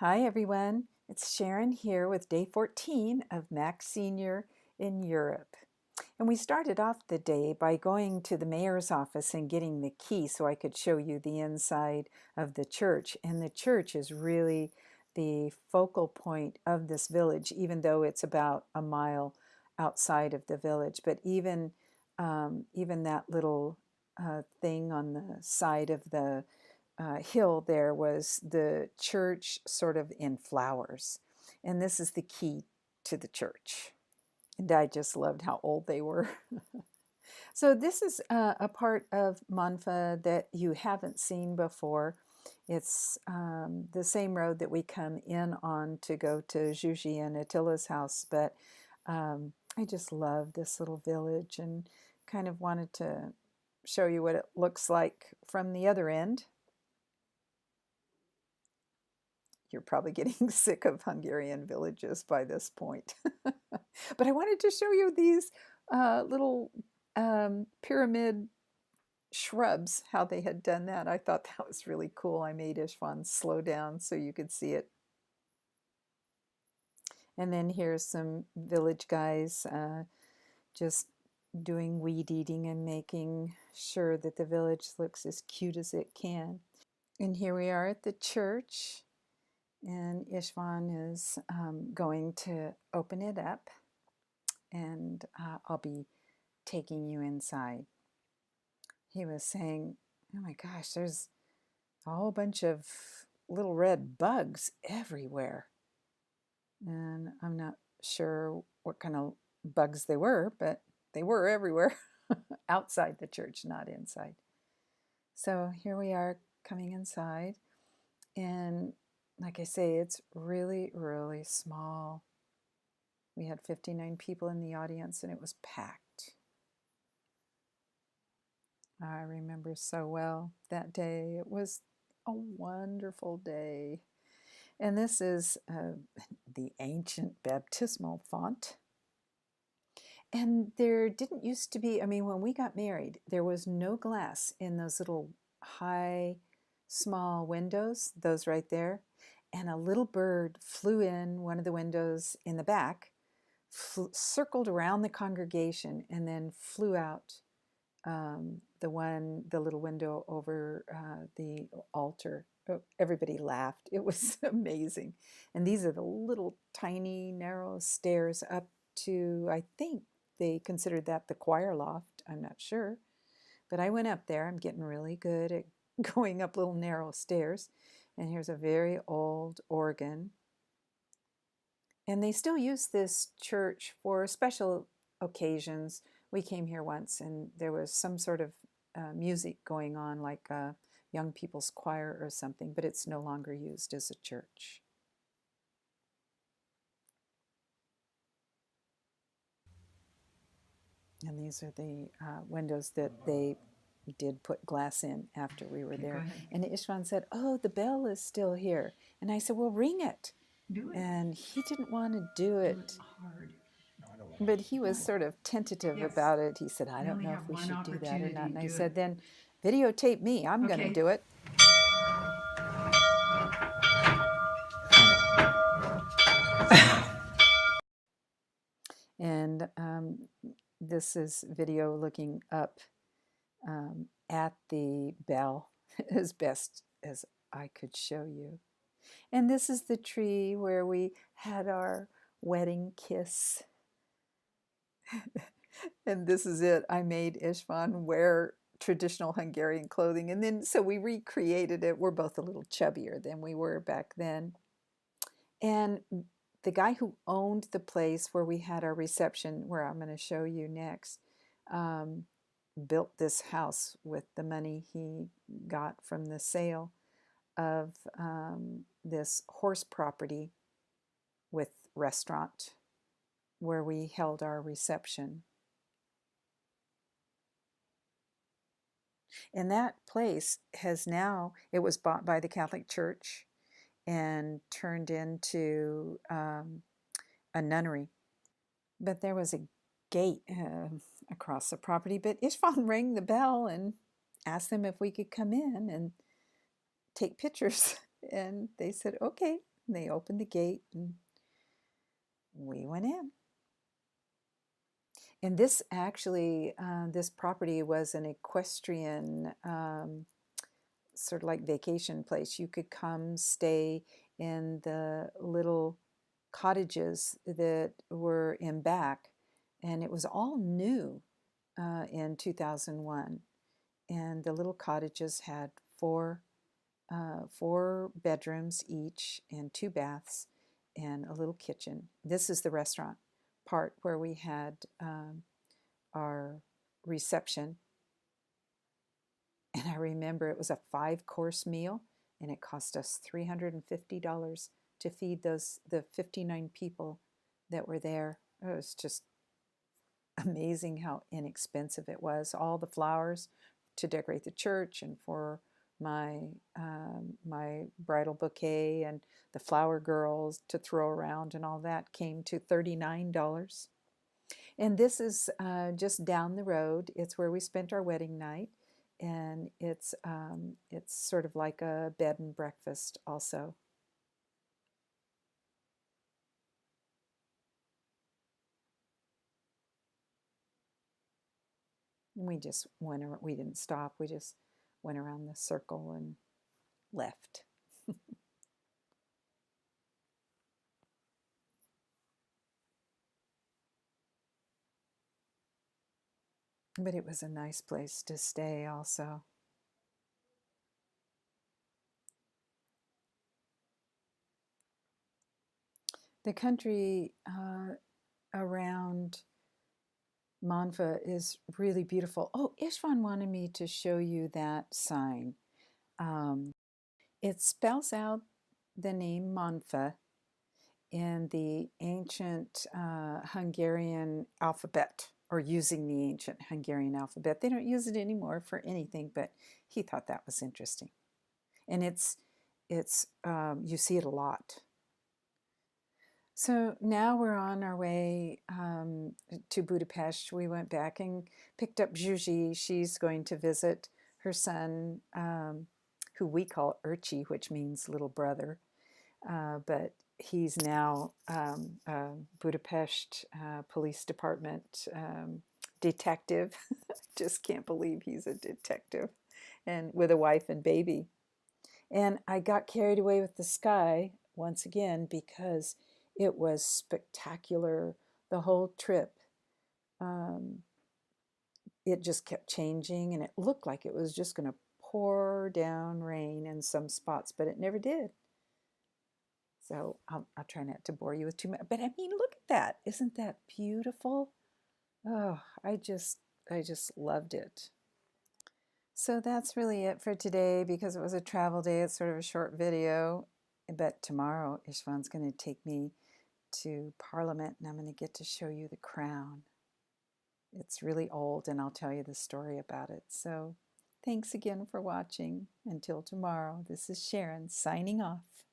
Hi everyone, it's Sharon here with day 14 of Max Senior in Europe. And we started off the day by going to the mayor's office and getting the key so I could show you the inside of the church. And the church is really the focal point of this village, even though it's about a mile outside of the village. But even that little thing on the side of the hill there was the church sort of in flowers. And this is the key to the church. And I just loved how old they were. So this is a part of Manfa that you haven't seen before. It's the same road that we come in on to go to Juji and Attila's house, but I just love this little village and kind of wanted to show you what it looks like from the other end. You're probably getting sick of Hungarian villages by this point. But I wanted to show you these little pyramid shrubs, how they had done that. I thought that was really cool. I made Istvan slow down so you could see it. And then here's some village guys just doing weed eating and making sure that the village looks as cute as it can. And here we are at the church. And Istvan is going to open it up, and I'll be taking you inside. He was saying, oh my gosh, there's a whole bunch of little red bugs everywhere. And I'm not sure what kind of bugs they were, but they were everywhere outside the church, not inside. So here we are coming inside. And like I say, it's really, really small. We had 59 people in the audience and it was packed. I remember so well that day. It was a wonderful day. And this is the ancient baptismal font. And there didn't used to be, I mean, when we got married, there was no glass in those little high, small windows, those right there. And a little bird flew in one of the windows in the back, circled around the congregation, and then flew out the little window over the altar. Oh, everybody laughed. It was amazing. And these are the little tiny narrow stairs up to, I think they considered that the choir loft. I'm not sure. But I went up there. I'm getting really good at going up little narrow stairs. And here's a very old organ. And they still use this church for special occasions. We came here once and there was some sort of music going on, like a young people's choir or something, but it's no longer used as a church. And these are the windows that they did put glass in after we were there. And Istvan said, oh, the bell is still here. And I said, well, ring it. Do it. And he didn't want to do it. Do it hard. But he was sort of tentative about it. He said, I don't know if we should do that or not. And I said, then videotape me. I'm going to do it. And this is video looking up at the bell as best as I could show you. And this is the tree where we had our wedding kiss. And this is it. I made Istvan wear traditional Hungarian clothing. And then, so we recreated it. We're both a little chubbier than we were back then. And the guy who owned the place where we had our reception, where I'm going to show you next, built this house with the money he got from the sale of this horse property with restaurant where we held our reception. And that place has now, it was bought by the Catholic Church and turned into a nunnery. But there was a gate across the property, but Istvan rang the bell and asked them if we could come in and take pictures. And they said, okay. And they opened the gate and we went in. And this actually, this property was an equestrian sort of like vacation place. You could come stay in the little cottages that were in back, and it was all new in 2001. And the little cottages had four bedrooms each and two baths and a little kitchen. This is the restaurant part where we had our reception. And I remember it was a 5-course meal, and it cost us $350 to feed the 59 people that were there. It was just amazing how inexpensive it was. All the flowers to decorate the church and for my bridal bouquet and the flower girls to throw around and all that came to $39. And this is just down the road. It's where we spent our wedding night, and it's sort of like a bed and breakfast also. And we just went. We didn't stop. We just went around the circle and left. But it was a nice place to stay also. The country around Manfa is really beautiful. Oh, Ishvan wanted me to show you that sign. It spells out the name Manfa in the ancient Hungarian alphabet, or using the ancient Hungarian alphabet. They don't use it anymore for anything, but he thought that was interesting. And it's you see it a lot. So now we're on our way to Budapest. We went back and picked up Zsuzsi. She's going to visit her son, who we call Urchi, which means little brother. But he's now Budapest Police Department detective. Just can't believe he's a detective, and with a wife and baby. And I got carried away with the sky once again because it was spectacular the whole trip. Um, it just kept changing, and it looked like it was just going to pour down rain in some spots, but it never did. So I'll try not to bore you with too much. But I mean, look at that. Isn't that beautiful? Oh, I just loved it. So that's really it for today because it was a travel day. It's sort of a short video. But tomorrow, Ishvan's going to take me to Parliament and I'm going to get to show you the crown. It's really old and I'll tell you the story about it. So thanks again for watching. Until tomorrow, this is Sharon signing off.